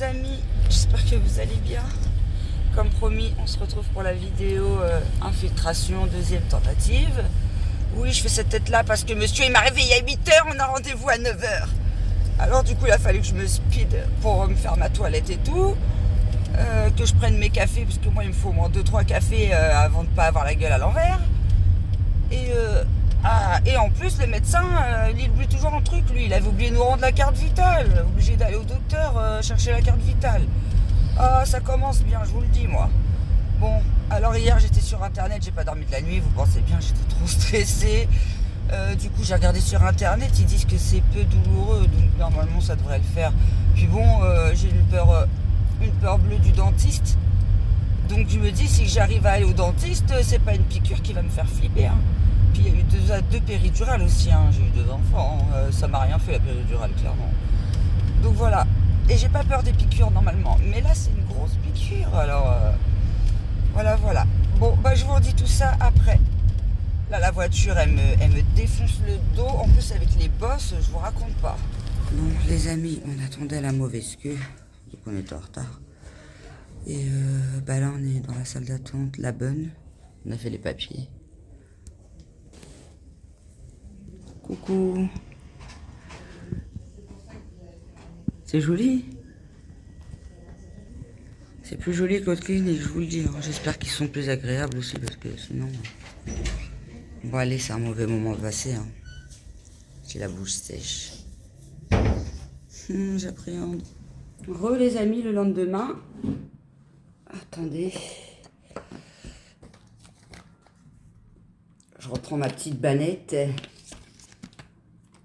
les amis, j'espère que vous allez bien. Comme promis, on se retrouve pour la vidéo infiltration, deuxième tentative. Oui, je fais cette tête-là parce que monsieur il m'a réveillé à 8h, on a rendez-vous à 9h. Alors du coup, il a fallu que je me speed pour me faire ma toilette et tout. Que je prenne mes cafés, parce que moi il me faut au moins 2-3 cafés avant de ne pas avoir la gueule à l'envers. Et en plus, le médecin, il oublie toujours un truc, lui. Il avait oublié de nous rendre la carte vitale. Obligé d'aller au docteur chercher la carte vitale. Ah, ça commence bien, je vous le dis, moi. Bon, alors hier, j'étais sur Internet, j'ai pas dormi de la nuit, vous pensez bien, j'étais trop stressée. Du coup, j'ai regardé sur Internet, ils disent que c'est peu douloureux, donc normalement, ça devrait le faire. Puis bon, j'ai une peur bleue du dentiste. Donc je me dis, si j'arrive à aller au dentiste, c'est pas une piqûre qui va me faire flipper. Hein. Puis il y a eu deux péridurales aussi, hein. J'ai eu 2 enfants, ça m'a rien fait la péridurale, clairement. Donc voilà, et j'ai pas peur des piqûres normalement, mais là c'est une grosse piqûre, alors voilà. Bon, bah je vous redis tout ça après. Là la voiture, elle me défonce le dos, en plus avec les bosses, je vous raconte pas. Donc les amis, on attendait la mauvaise queue, donc on était en retard. Et bah là on est dans la salle d'attente, la bonne, on a fait les papiers. Coucou. C'est joli. C'est plus joli que l'autre clinique, je vous le dis. Hein. J'espère qu'ils sont plus agréables aussi parce que sinon... Bon allez, c'est un mauvais moment passé. Hein. J'ai la bouche sèche. J'appréhende. Re les amis, le lendemain. Attendez. Je reprends ma petite banette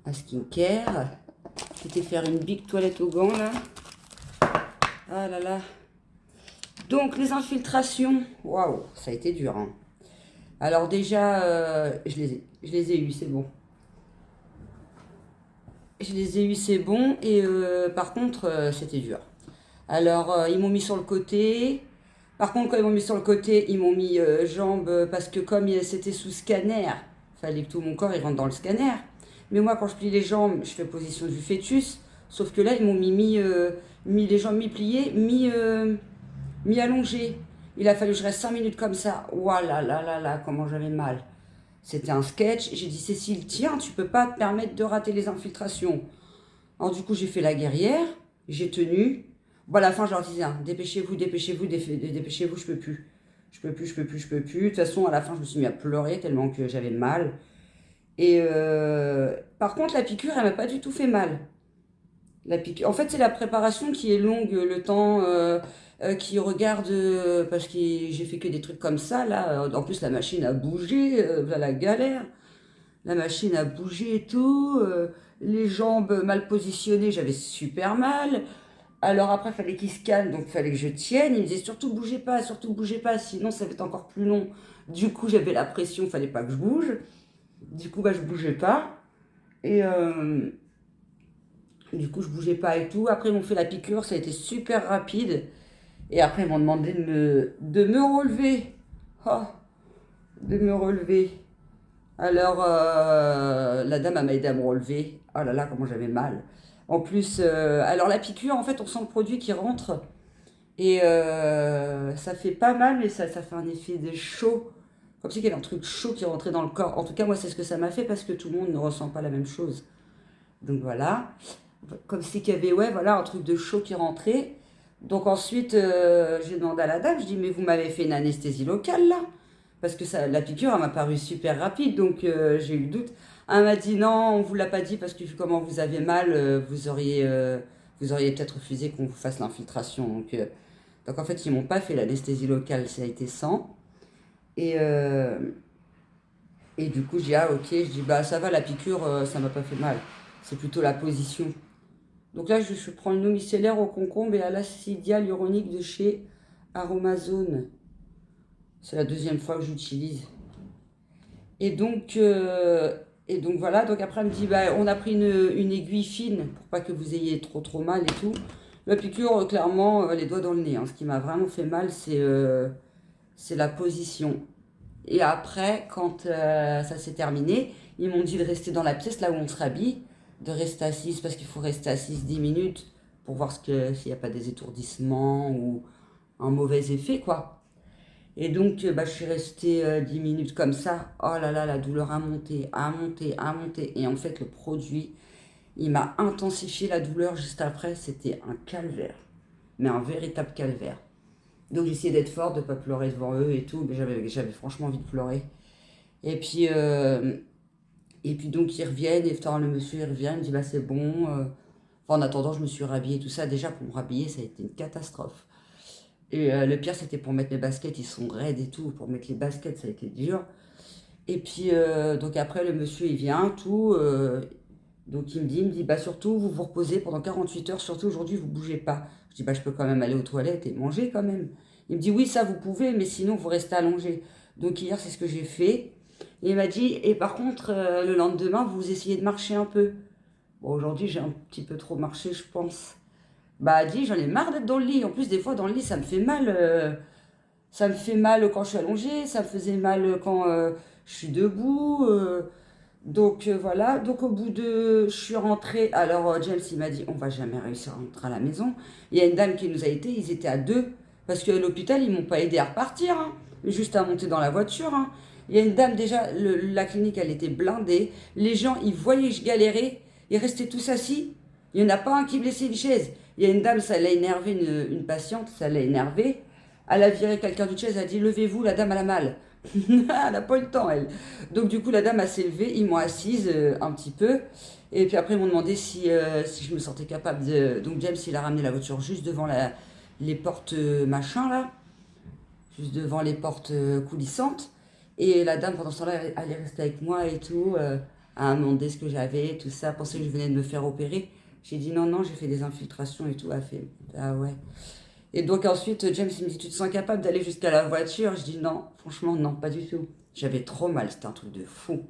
à skincare. J'étais faire une big toilette aux gants là. Ah là là. Donc les infiltrations. Waouh, ça a été dur. Hein. Alors déjà, je les ai eues, c'est bon. Je les ai eues, c'est bon. Et par contre, c'était dur. Alors, ils m'ont mis sur le côté. Par contre, quand ils m'ont mis sur le côté, ils m'ont mis jambes parce que comme c'était sous scanner, fallait que tout mon corps il rentre dans le scanner. Mais moi, quand je plie les jambes, je fais position du fœtus. Sauf que là, ils m'ont mis les jambes mi-pliées, mi-allongées. Il a fallu que je reste 5 minutes comme ça. Ouah là, comment j'avais mal. C'était un sketch. J'ai dit, Cécile, tiens, tu peux pas te permettre de rater les infiltrations. Alors du coup, j'ai fait la guerrière. J'ai tenu. Bon, à la fin, je leur disais, hein, dépêchez-vous, je peux plus. Je peux plus. De toute façon, à la fin, je me suis mis à pleurer tellement que j'avais mal. Et par contre, la piqûre, elle m'a pas du tout fait mal. La piqûre, en fait, c'est la préparation qui est longue, le temps qui regarde, parce que j'ai fait que des trucs comme ça, là. En plus, la machine a bougé, voilà la galère. La machine a bougé et tout. Les jambes mal positionnées, j'avais super mal. Alors après, il fallait qu'il scanne, donc il fallait que je tienne. Il me disait surtout bougez pas, sinon ça va être encore plus long. Du coup, j'avais la pression, il fallait pas que je bouge. Du coup, bah, je bougeais pas. Et du coup, je bougeais pas et tout. Après, ils m'ont fait la piqûre, ça a été super rapide. Et après, ils m'ont demandé de me relever. Oh, de me relever. Alors, la dame m'a aidé à me relever. Oh là là, comment j'avais mal. En plus, alors la piqûre, en fait, on sent le produit qui rentre. Et ça fait pas mal, mais ça fait un effet de chaud. Comme si il y avait un truc chaud qui rentrait dans le corps. En tout cas, moi, c'est ce que ça m'a fait parce que tout le monde ne ressent pas la même chose. Donc voilà. Comme si qu'il y avait, ouais, voilà, un truc de chaud qui rentrait. Donc ensuite, j'ai demandé à la dame, je dis, mais vous m'avez fait une anesthésie locale, là? Parce que ça, la piqûre, elle m'a paru super rapide, donc j'ai eu le doute. Elle m'a dit, non, on ne vous l'a pas dit parce que vu comment vous avez mal, vous auriez peut-être refusé qu'on vous fasse l'infiltration. Donc en fait, ils m'ont pas fait l'anesthésie locale, ça a été sans. Et du coup, je dis, ah ok, je dis, bah ça va, la piqûre, ça m'a pas fait mal. C'est plutôt la position. Donc là, je prends le micellaire au concombre et à l'acide hyaluronique de chez Aromazone. C'est la deuxième fois que j'utilise. Et donc voilà, donc après elle me dit, bah, on a pris une aiguille fine pour pas que vous ayez trop mal et tout. La piqûre, clairement, les doigts dans le nez. Hein. Ce qui m'a vraiment fait mal, c'est la position. Et après, quand ça s'est terminé, ils m'ont dit de rester dans la pièce, là où on se rhabille, de rester assise, parce qu'il faut rester assise 10 minutes pour voir s'il n'y a pas des étourdissements ou un mauvais effet, quoi. Et donc, je suis restée 10 minutes comme ça. Oh là là, la douleur a monté, a monté, a monté. Et en fait, le produit, il m'a intensifié la douleur juste après. C'était un calvaire, mais un véritable calvaire. Donc, j'essayais d'être forte, de ne pas pleurer devant eux et tout. Mais j'avais franchement envie de pleurer. Et puis, donc, ils reviennent. Et le monsieur, il revient. Il me dit, bah, c'est bon. En attendant, je me suis rhabillée, tout ça. Déjà, pour me rhabiller, ça a été une catastrophe. Et le pire, c'était pour mettre mes baskets, ils sont raides et tout. Pour mettre les baskets, ça a été dur. Et puis, donc après, le monsieur, il vient, tout. Donc, il me dit, bah surtout, vous vous reposez pendant 48 heures. Surtout, aujourd'hui, vous bougez pas. Je dis, bah je peux quand même aller aux toilettes et manger quand même. Il me dit, oui, ça, vous pouvez, mais sinon, vous restez allongé. Donc, hier, c'est ce que j'ai fait. Et il m'a dit, et par contre, le lendemain, vous essayez de marcher un peu. Bon, aujourd'hui, j'ai un petit peu trop marché, je pense. Bah, dit, j'en ai marre d'être dans le lit. En plus, des fois, dans le lit, ça me fait mal. Ça me fait mal quand je suis allongée. Ça me faisait mal quand je suis debout. Donc, voilà. Donc, au bout de... Je suis rentrée. Alors, James, il m'a dit, on va jamais réussir à rentrer à la maison. Il y a une dame qui nous a été. Ils étaient à deux. Parce que l'hôpital, ils m'ont pas aidé à repartir. Hein, juste à monter dans la voiture. Hein. Il y a une dame, déjà, la clinique, elle était blindée. Les gens, ils voyaient que je galérais. Ils restaient tous assis. Il n'y en a pas un qui me laissait une chaise. Il y a une dame, ça l'a énervé, une patiente, ça l'a énervée. Elle a viré quelqu'un d'une chaise, elle a dit, levez-vous, la dame, elle a mal. Elle n'a pas eu le temps, elle. Donc, du coup, la dame, s'est levée, ils m'ont assise un petit peu. Et puis après, ils m'ont demandé si je me sentais capable de... Donc, James, il a ramené la voiture juste devant les portes machin, là. Juste devant les portes coulissantes. Et la dame, pendant ce temps-là, elle est restée avec moi et tout. Elle a demandé ce que j'avais, tout ça. Pensait que je venais de me faire opérer. J'ai dit non, j'ai fait des infiltrations et tout. Elle a fait, ah ouais. Et donc ensuite, James, il me dit, tu te sens capable d'aller jusqu'à la voiture? Je dis non, franchement, non, pas du tout. J'avais trop mal, c'était un truc de fou.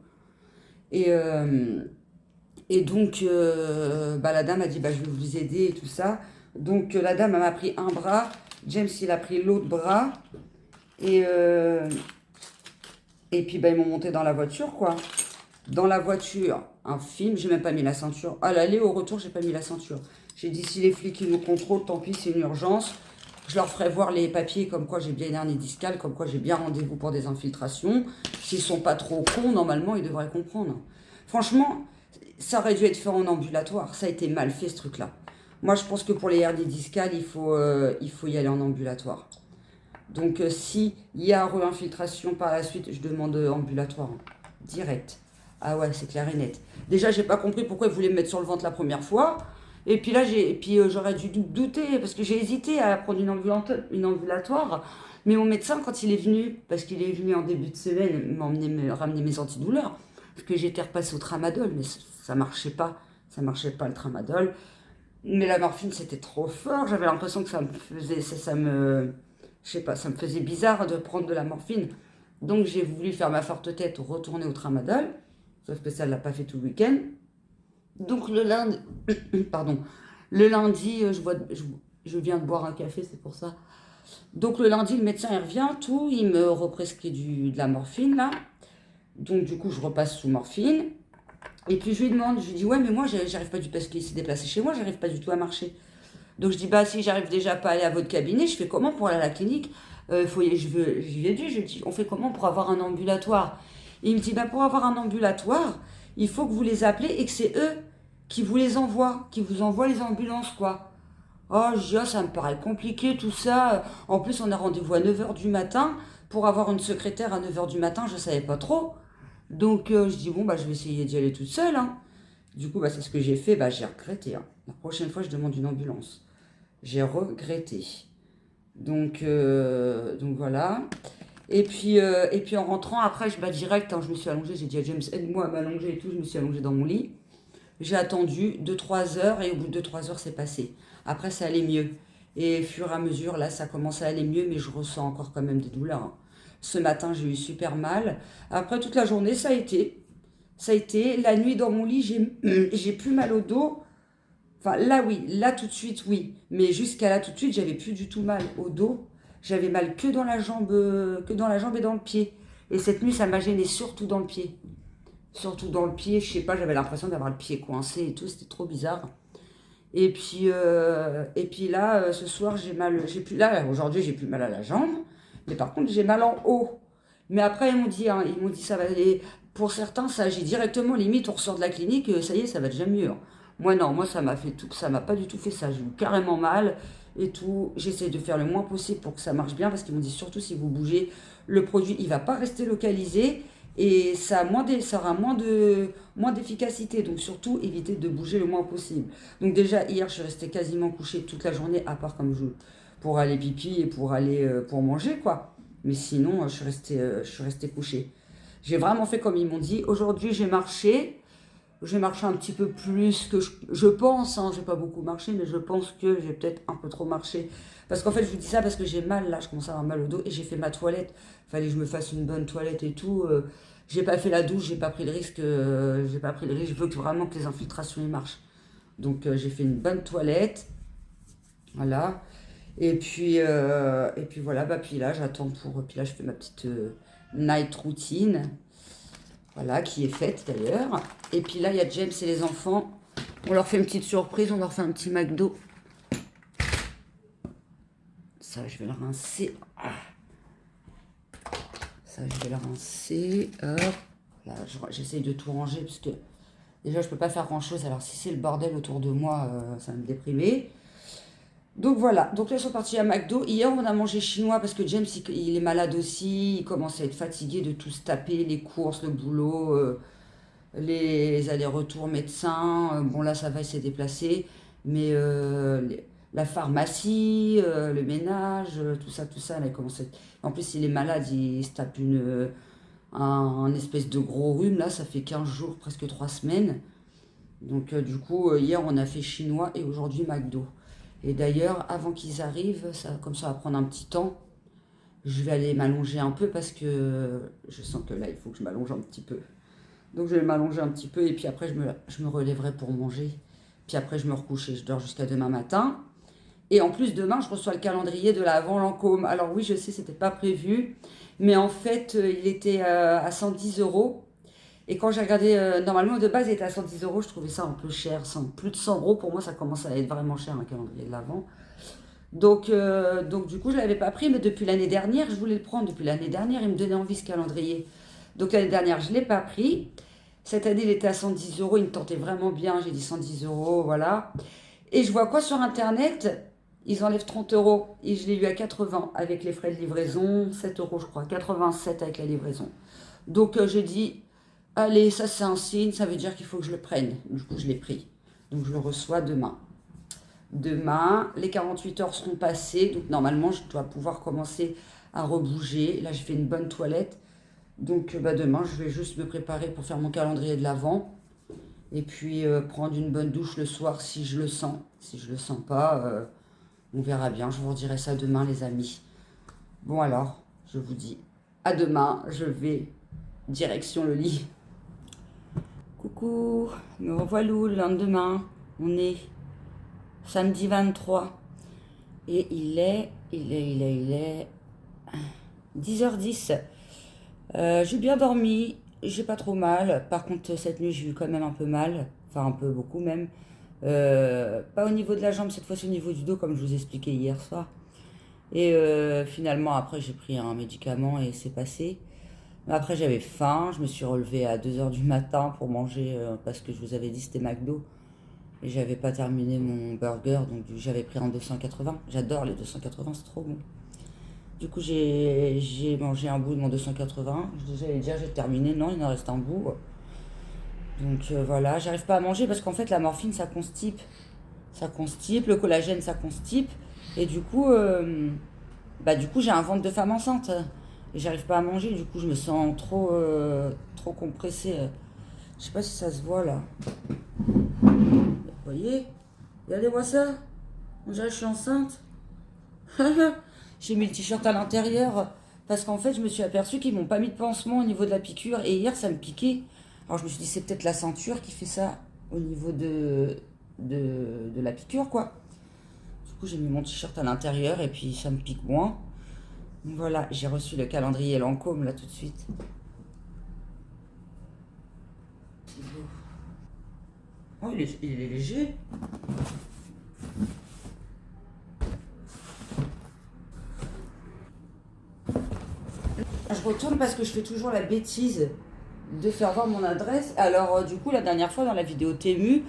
Et, donc, la dame a dit, je vais vous aider et tout ça. Donc, la dame, elle m'a pris un bras. James, il a pris l'autre bras. Et puis, ils m'ont monté dans la voiture, quoi. Dans la voiture, un film, j'ai même pas mis la ceinture. À l'aller, au retour, j'ai pas mis la ceinture. J'ai dit, si les flics ils nous contrôlent, tant pis, c'est une urgence. Je leur ferai voir les papiers comme quoi j'ai bien une hernie discale, comme quoi j'ai bien rendez-vous pour des infiltrations. S'ils sont pas trop cons, normalement, ils devraient comprendre. Franchement, ça aurait dû être fait en ambulatoire. Ça a été mal fait, ce truc-là. Moi, je pense que pour les hernies discales, il faut y aller en ambulatoire. Donc, s'il y a re-infiltration par la suite, je demande ambulatoire. Direct. Ah ouais, c'est clair et net. Déjà, j'ai pas compris pourquoi ils voulaient me mettre sur le ventre la première fois. Et puis là, j'aurais dû douter, parce que j'ai hésité à prendre une ambulatoire. Mais mon médecin, quand il est venu, parce qu'il est venu en début de semaine, me ramener mes antidouleurs, parce que j'étais repassée au tramadol, mais ça marchait pas. Ça marchait pas, le tramadol. Mais la morphine, c'était trop fort. J'avais l'impression que ça me faisait... Je sais pas, ça me faisait bizarre de prendre de la morphine. Donc, j'ai voulu faire ma forte tête, retourner au tramadol. Sauf que ça ne l'a pas fait tout le week-end. Donc, le lundi, je viens de boire un café, c'est pour ça. Donc, le lundi, le médecin, il revient, tout. Il me represcrit de la morphine, là. Donc, du coup, je repasse sous morphine. Et puis, je lui dis, ouais, mais moi, j'arrive pas du tout, parce qu'il s'est déplacé chez moi, j'arrive pas du tout à marcher. Donc, je dis, si j'arrive déjà pas à aller à votre cabinet, je fais comment pour aller à la clinique? Je lui ai dit, on fait comment pour avoir un ambulatoire? Et il me dit, pour avoir un ambulatoire, il faut que vous les appelez et que c'est eux qui vous les envoient, qui vous envoient les ambulances, quoi. Oh, je dis, ça me paraît compliqué tout ça. En plus, on a rendez-vous à 9h du matin. Pour avoir une secrétaire à 9h du matin, je savais pas trop. Donc, je dis, je vais essayer d'y aller toute seule. Hein. Du coup, c'est ce que j'ai fait. J'ai regretté. Hein. La prochaine fois, je demande une ambulance. J'ai regretté. Donc voilà. Et puis en rentrant, après, direct, je me suis allongée. J'ai dit à James, aide-moi à m'allonger et tout. Je me suis allongée dans mon lit. J'ai attendu 2-3 heures et au bout de 2-3 heures, c'est passé. Après, ça allait mieux. Et au fur et à mesure, là, ça commence à aller mieux, mais je ressens encore quand même des douleurs. Hein. Ce matin, j'ai eu super mal. Après, toute la journée, ça a été. La nuit, dans mon lit, j'ai plus mal au dos. Enfin, là, oui. Là, tout de suite, oui. Mais jusqu'à là, tout de suite, j'avais plus du tout mal au dos. J'avais mal que dans la jambe et dans le pied. Et cette nuit, ça m'a gêné surtout dans le pied. Surtout dans le pied, je sais pas, j'avais l'impression d'avoir le pied coincé et tout. C'était trop bizarre. Et puis là, ce soir, j'ai mal. J'ai plus, là, aujourd'hui, j'ai plus mal à la jambe. Mais par contre, j'ai mal en haut. Mais après, ils m'ont dit ça va aller. Pour certains, ça agit directement. Limite, on ressort de la clinique, ça y est, ça va déjà mieux, hein. Moi, non, moi, ça m'a fait tout. Ça m'a pas du tout fait ça. J'ai eu carrément mal et tout. J'essaie de faire le moins possible pour que ça marche bien parce qu'ils m'ont dit surtout si vous bougez, le produit, il va pas rester localisé et ça aura moins d'efficacité. Donc, surtout, évitez de bouger le moins possible. Donc déjà, hier, je suis restée quasiment couchée toute la journée, à part pour aller pipi et pour aller pour manger, quoi. Mais sinon, je suis restée couchée. J'ai vraiment fait comme ils m'ont dit. Aujourd'hui, j'ai marché. J'ai marché un petit peu plus que je pense, hein, j'ai pas beaucoup marché, mais je pense que j'ai peut-être un peu trop marché. Parce qu'en fait, je vous dis ça parce que j'ai mal, là, je commence à avoir mal au dos et j'ai fait ma toilette. Fallait que je me fasse une bonne toilette et tout. J'ai pas fait la douche, j'ai pas pris le risque. J'ai pas pris le risque. Je veux vraiment que les infiltrations y marchent. Donc j'ai fait une bonne toilette. Voilà. Et puis voilà, bah puis là j'attends pour. Puis là je fais ma petite night routine. Voilà, qui est faite d'ailleurs. Et puis là, il y a James et les enfants. On leur fait une petite surprise, on leur fait un petit McDo. Ça, je vais le rincer. Ça, je vais le rincer. Hop. Là, j'essaye de tout ranger parce que déjà, je peux pas faire grand chose. Alors, si c'est le bordel autour de moi, ça va me déprimer. Donc voilà, donc là ils sont partis à McDo. Hier on a mangé chinois parce que James il est malade aussi, il commence à être fatigué de tout se taper, les courses, le boulot, les allers-retours médecins. Bon là ça va, il s'est déplacé, mais la pharmacie, le ménage, tout ça, là il commence à être... En plus il est malade, il se tape un espèce de gros rhume, là ça fait 15 jours, presque 3 semaines. Donc du coup hier on a fait chinois et aujourd'hui McDo. Et d'ailleurs, avant qu'ils arrivent, comme ça va prendre un petit temps, je vais aller m'allonger un peu parce que je sens que là, il faut que je m'allonge un petit peu. Donc je vais m'allonger un petit peu et puis après, je me relèverai pour manger. Puis après, je me recouche et je dors jusqu'à demain matin. Et en plus, demain, je reçois le calendrier de l'Avent Lancôme. Alors oui, je sais, c'était pas prévu. Mais en fait, il était à 110 euros. Et quand j'ai regardé, normalement de base il était à 110 euros, je trouvais ça un peu cher. Plus de 100 euros, pour moi ça commence à être vraiment cher un calendrier de l'Avent. Donc du coup je ne l'avais pas pris, mais depuis l'année dernière, je voulais le prendre. Depuis l'année dernière, il me donnait envie ce calendrier. Donc l'année dernière, je ne l'ai pas pris. Cette année, il était à 110 euros, il me tentait vraiment bien. J'ai dit 110 euros, voilà. Et je vois quoi sur Internet? Ils enlèvent 30 euros. Et je l'ai eu à 80 avec les frais de livraison, 7 euros je crois, 87 avec la livraison. Donc j'ai dit, allez, ça c'est un signe, ça veut dire qu'il faut que je le prenne. Du coup, je l'ai pris. Donc, je le reçois demain. Demain, les 48 heures seront passées. Donc, normalement, je dois pouvoir commencer à rebouger. Là, j'ai fait une bonne toilette. Donc, demain, je vais juste me préparer pour faire mon calendrier de l'Avent. Et puis, prendre une bonne douche le soir si je le sens. Si je le sens pas, on verra bien. Je vous redirai ça demain, les amis. Bon, alors, je vous dis à demain. Je vais direction le lit. Coucou, me revoilà le lendemain, on est samedi 23 et il est 10h10. J'ai bien dormi, j'ai pas trop mal, par contre cette nuit j'ai eu quand même un peu mal, enfin un peu beaucoup même. Pas au niveau de la jambe, cette fois-ci au niveau du dos comme je vous expliquais hier soir. Et finalement après j'ai pris un médicament et c'est passé. Après, j'avais faim, je me suis relevée à 2h du matin pour manger parce que je vous avais dit c'était McDo. Et j'avais pas terminé mon burger, donc j'avais pris un 280. J'adore les 280, c'est trop bon. Du coup, j'ai mangé un bout de mon 280. J'allais dire j'ai terminé, non, il en reste un bout. Donc voilà, j'arrive pas à manger parce qu'en fait la morphine ça constipe. Ça constipe, le collagène ça constipe. Et du coup j'ai un ventre de femme enceinte. Et j'arrive pas à manger, du coup je me sens trop compressée. Je sais pas si ça se voit là. Vous voyez? Regardez-moi ça. On dirait que je suis enceinte. J'ai mis le t-shirt à l'intérieur parce qu'en fait je me suis aperçue qu'ils m'ont pas mis de pansement au niveau de la piqûre et hier ça me piquait. Alors je me suis dit c'est peut-être la ceinture qui fait ça au niveau de la piqûre quoi. Du coup j'ai mis mon t-shirt à l'intérieur et puis ça me pique moins. Voilà, j'ai reçu le calendrier Lancôme là tout de suite. Oh, il est léger. Je retourne parce que je fais toujours la bêtise de faire voir mon adresse. Alors, du coup, la dernière fois, dans la vidéo Temu,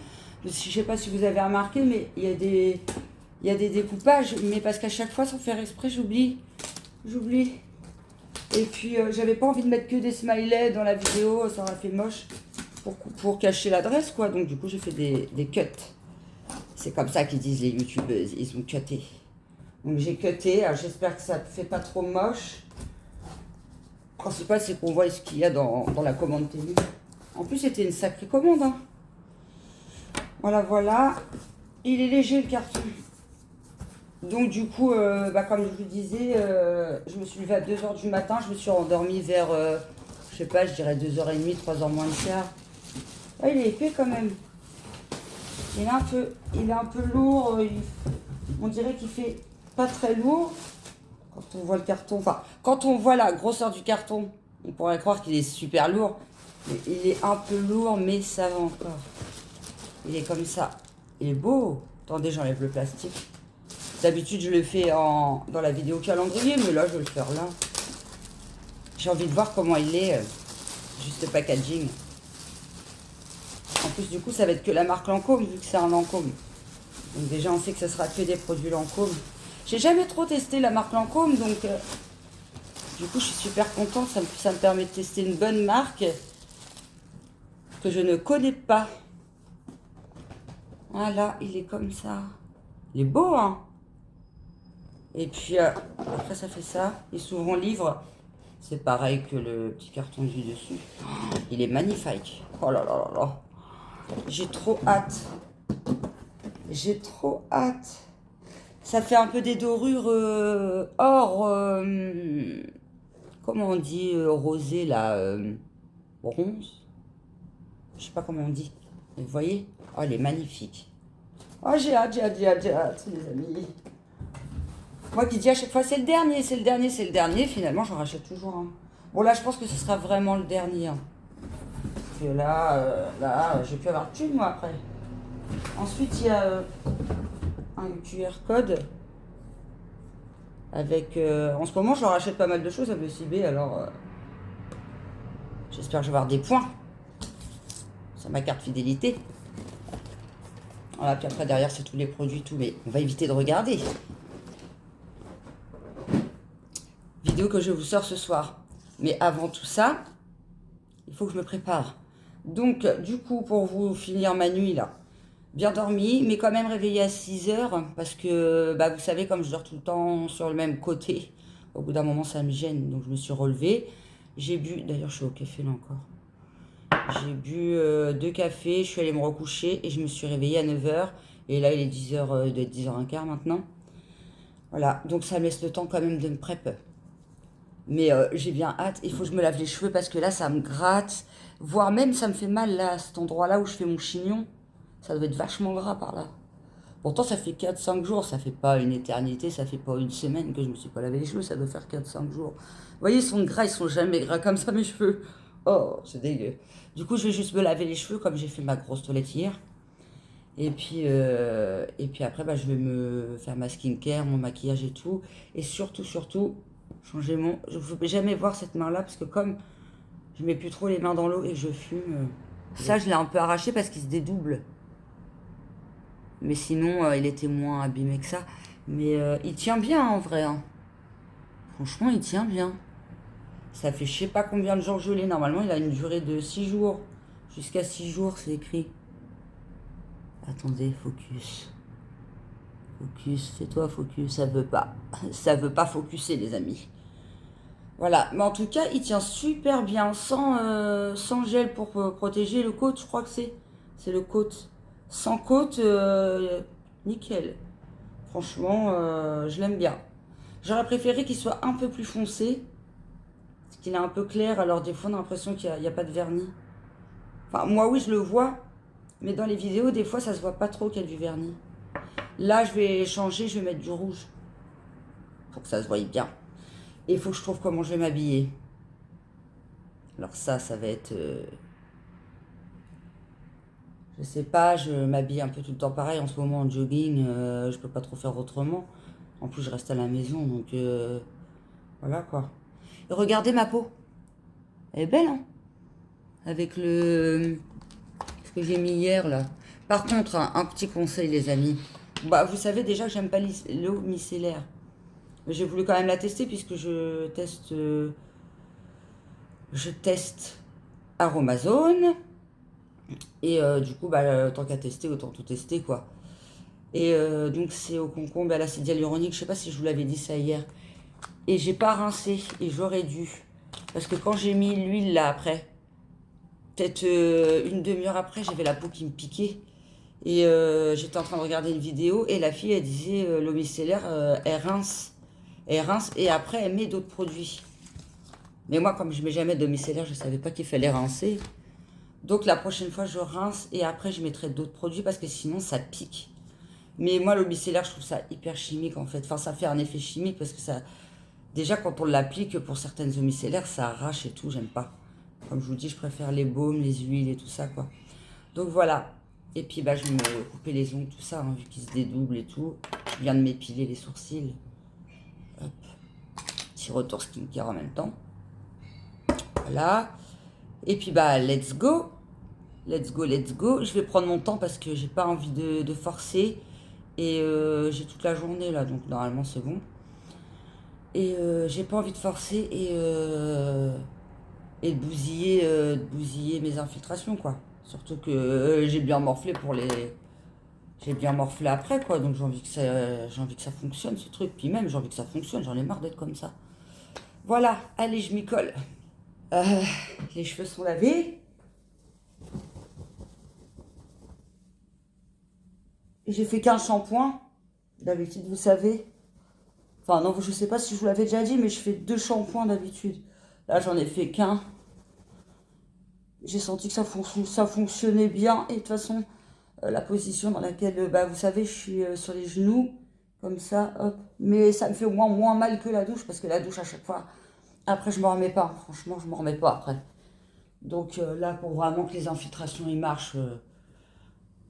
je sais pas si vous avez remarqué, mais il y a des découpages, mais parce qu'à chaque fois, sans faire exprès, j'oublie. Et puis, j'avais pas envie de mettre que des smileys dans la vidéo, ça aurait fait moche pour cacher l'adresse, quoi. Donc, du coup, j'ai fait des cuts. C'est comme ça qu'ils disent les youtubeuses, ils ont cuté. Donc, j'ai cuté, alors j'espère que ça fait pas trop moche. Le principal, c'est qu'on voit ce qu'il y a dans la commande télé. En plus, c'était une sacrée commande. Hein. Voilà, voilà. Il est léger, le carton. Donc, du coup, comme je vous disais, je me suis levée à 2h du matin. Je me suis endormie vers, je sais pas, je dirais 2h30, 3h moins le quart. Ah, il est épais quand même. Il est un peu lourd. On dirait qu'il fait pas très lourd. Quand on voit le carton, enfin, quand on voit la grosseur du carton, on pourrait croire qu'il est super lourd. Mais il est un peu lourd, mais ça va encore. Il est comme ça. Il est beau. Attendez, j'enlève le plastique. D'habitude, je le fais dans la vidéo calendrier, mais là, je vais le faire là. J'ai envie de voir comment il est. Juste packaging. En plus, du coup, ça va être que la marque Lancôme, vu que c'est un Lancôme. Donc déjà, on sait que ça sera que des produits Lancôme. J'ai jamais trop testé la marque Lancôme, donc du coup, je suis super contente. Ça me permet de tester une bonne marque que je ne connais pas. Voilà, il est comme ça. Il est beau, hein. Et puis, après, ça fait ça. Il s'ouvre en livre. C'est pareil que le petit carton du dessus. Oh, il est magnifique. Oh là là là là. J'ai trop hâte. J'ai trop hâte. Ça fait un peu des dorures or... comment on dit rosé, là bronze. Je sais pas comment on dit. Vous voyez? Oh, il est magnifique. Oh, j'ai hâte, les amis. Moi qui dis à chaque fois, c'est le dernier, c'est le dernier, c'est le dernier. Finalement, j'en rachète toujours un. Bon, là, je pense que ce sera vraiment le dernier. Hein. Parce que là, je vais plus avoir de thune, moi, après. Ensuite, il y a un QR code. Avec... en ce moment, je leur achète pas mal de choses à BCB, alors... j'espère que je vais avoir des points. Sur ma carte fidélité. Voilà, puis après, derrière, c'est tous les produits, tout. Mais on va éviter de regarder. Vidéo que je vous sors ce soir. Mais avant tout ça, il faut que je me prépare. Donc, du coup, pour vous finir ma nuit, là, bien dormi, mais quand même réveillée à 6h, parce que, vous savez, comme je dors tout le temps sur le même côté, au bout d'un moment, ça me gêne. Donc, je me suis relevée. J'ai bu, d'ailleurs, je suis au café, là, encore. J'ai bu 2 cafés, je suis allée me recoucher et je me suis réveillée à 9h. Et là, il est 10h, de 10h15 maintenant. Voilà, donc ça me laisse le temps quand même de me préparer. Mais j'ai bien hâte. Il faut que je me lave les cheveux parce que là, ça me gratte. Voire même, ça me fait mal là, à cet endroit-là où je fais mon chignon. Ça doit être vachement gras par là. Pourtant, ça fait 4-5 jours. Ça fait pas une éternité. Ça fait pas une semaine que je me suis pas lavé les cheveux. Ça doit faire 4-5 jours. Vous voyez, ils sont gras. Ils sont jamais gras comme ça, mes cheveux. Oh, c'est dégueu. Du coup, je vais juste me laver les cheveux comme j'ai fait ma grosse toilette hier. Et puis après, je vais me faire ma skincare, mon maquillage et tout. Et surtout, changer mon... Je ne veux jamais voir cette main-là parce que comme je mets plus trop les mains dans l'eau et je fume, ça, je l'ai un peu arraché parce qu'il se dédouble. Mais sinon, il était moins abîmé que ça. Mais il tient bien, en vrai. Hein. Franchement, il tient bien. Ça fait je sais pas combien de jours que je l'ai. Normalement, il a une durée de 6 jours. Jusqu'à 6 jours, c'est écrit. Attendez, focus. Focus, fais-toi focus. Ça veut pas. Ça veut pas focuser, les amis. Voilà. Mais en tout cas, il tient super bien. Sans gel pour protéger le côte, je crois que c'est le côte. Sans côte, nickel. Franchement, je l'aime bien. J'aurais préféré qu'il soit un peu plus foncé. Parce qu'il est un peu clair. Alors des fois, on a l'impression qu'il n'y a pas de vernis. Enfin, moi, oui, je le vois. Mais dans les vidéos, des fois, ça se voit pas trop qu'il y a du vernis. Là, je vais changer, je vais mettre du rouge. Pour que ça se voie bien. Et il faut que je trouve comment je vais m'habiller. Alors ça va être... je sais pas, je m'habille un peu tout le temps pareil. En ce moment, en jogging, je peux pas trop faire autrement. En plus, je reste à la maison, donc... voilà, quoi. Et regardez ma peau. Elle est belle, hein? Avec le... ce que j'ai mis hier, là. Par contre, un petit conseil, les amis. Bah, vous savez déjà que j'aime pas l'eau micellaire. Mais j'ai voulu quand même la tester puisque je teste Aromazone. Et du coup, bah, tant qu'à tester, autant tout tester, quoi. Et donc, c'est au concombre à l'acide hyaluronique. Je sais pas si je vous l'avais dit ça hier. Et j'ai pas rincé. Et j'aurais dû. Parce que quand j'ai mis l'huile, là, après, peut-être une demi-heure après, j'avais la peau qui me piquait. Et j'étais en train de regarder une vidéo. Et la fille, elle disait, l'eau micellaire, elle rince. Elle rince. Et après, elle met d'autres produits. Mais moi, comme je mets jamais d'eau micellaire, je savais pas qu'il fallait rincer. Donc la prochaine fois, je rince et après, je mettrai d'autres produits parce que sinon, ça pique. Mais moi, l'eau micellaire, je trouve ça hyper chimique en fait. Enfin, ça fait un effet chimique parce que ça... Déjà, quand on l'applique pour certaines eaux micellaires, ça arrache et tout, j'aime pas. Comme je vous dis, je préfère les baumes, les huiles et tout ça, quoi. Donc voilà. Et puis, bah, je vais me couper les ongles, tout ça, hein, vu qu'ils se dédoublent et tout. Je viens de m'épiler les sourcils. Hop. Petit retour skincare en même temps. Voilà. Et puis, bah, let's go. Let's go, let's go. Je vais prendre mon temps parce que j'ai pas envie de forcer. Et j'ai toute la journée là, donc normalement c'est bon. Et j'ai pas envie de forcer et de bousiller mes infiltrations, quoi. Surtout que j'ai bien morflé pour les... J'ai bien morflé après, quoi. Donc j'ai envie que ça fonctionne, ce truc. Puis même, j'ai envie que ça fonctionne. J'en ai marre d'être comme ça. Voilà, allez, je m'y colle. Les cheveux sont lavés. J'ai fait qu'un shampoing. D'habitude, vous savez. Enfin, non, je sais pas si je vous l'avais déjà dit, mais je fais 2 shampoings d'habitude. Là, j'en ai fait qu'un. J'ai senti que ça fonctionnait bien. Et de toute façon, la position dans laquelle, bah, vous savez, je suis sur les genoux. Comme ça, hop. Mais ça me fait moins mal que la douche. Parce que la douche, à chaque fois, après, je m'en remets pas. Franchement, je m'en remets pas après. Donc là, pour vraiment que les infiltrations, ils marchent...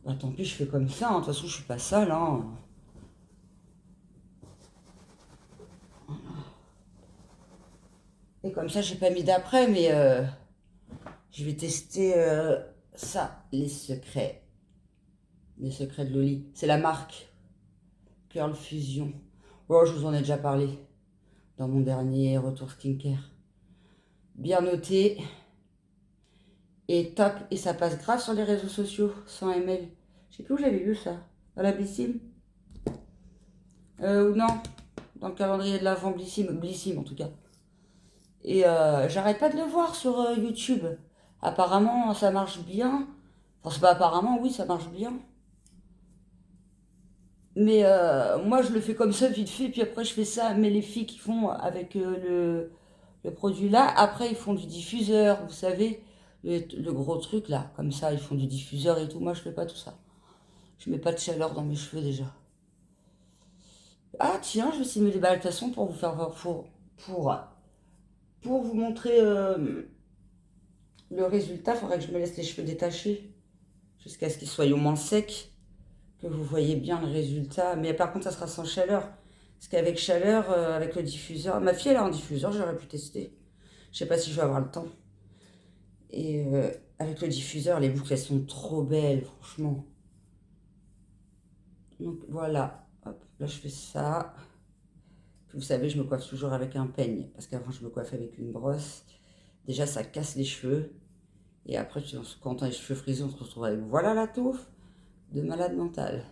bah, tant pis, je fais comme ça. Hein. De toute façon, je suis pas sale. Hein. Et comme ça, j'ai pas mis d'après, mais je vais tester ça, les secrets. Les secrets de Loli. C'est la marque Curl Fusion. Oh, je vous en ai déjà parlé dans mon dernier retour skincare. Bien noté. Et top. Et ça passe grave sur les réseaux sociaux, 100 ml. Je sais plus où j'avais vu ça. Dans la Blissim ou non, dans le calendrier de l'avant Blissim en tout cas. Et j'arrête pas de le voir sur YouTube. Apparemment, ça marche bien. Enfin, c'est pas apparemment, oui, ça marche bien. Mais moi, je le fais comme ça, vite fait, puis après, je fais ça. Mais les filles qui font avec le produit là, après, ils font du diffuseur, vous savez, le gros truc là, comme ça, ils font du diffuseur et tout. Moi, je fais pas tout ça. Je mets pas de chaleur dans mes cheveux déjà. Ah, tiens, je vais essayer de me déballer de toute façon pour vous faire pour vous montrer le résultat. Il faudrait que je me laisse les cheveux détachés jusqu'à ce qu'ils soient au moins secs, que vous voyez bien le résultat. Mais par contre, ça sera sans chaleur. Parce qu'avec chaleur, avec le diffuseur... Ma fille, elle a un diffuseur, j'aurais pu tester. Je sais pas si je vais avoir le temps. Et avec le diffuseur, les boucles, elles sont trop belles, franchement. Donc voilà. Hop, là, je fais ça. Vous savez, je me coiffe toujours avec un peigne. Parce qu'avant, je me coiffe avec une brosse. Déjà, ça casse les cheveux. Et après, quand on a les cheveux frisés, on se retrouve avec voilà la touffe de malade mental.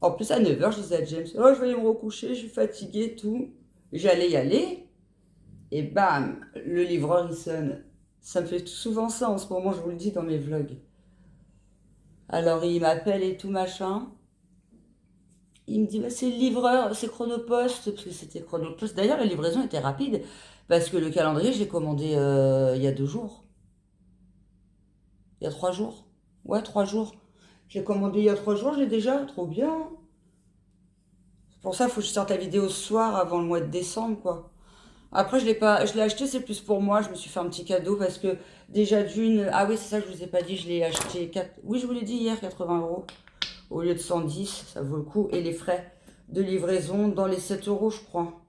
En plus, à 9h, je disais à James, oh, je vais aller me recoucher, je suis fatiguée, tout. J'allais y aller. Et bam, le livreur, il sonne. Ça me fait souvent ça en ce moment, je vous le dis dans mes vlogs. Alors, il m'appelle et tout, machin. Il me dit, bah, c'est le livreur, c'est Chronopost, parce que c'était Chronopost. D'ailleurs, la livraison était rapide, parce que le calendrier, j'ai commandé il y a 2 jours. Il y a 3 jours. Ouais, 3 jours. J'ai commandé il y a 3 jours, je l'ai déjà, trop bien. C'est pour ça qu'il faut que je sorte la vidéo ce soir, avant le mois de décembre, quoi. Après, je l'ai acheté, c'est plus pour moi, je me suis fait un petit cadeau, parce que déjà d'une... Ah oui, c'est ça que je vous ai pas dit, je l'ai acheté... Oui, je vous l'ai dit hier, 80 € au lieu de 110, ça vaut le coup. Et les frais de livraison dans les 7 € je crois.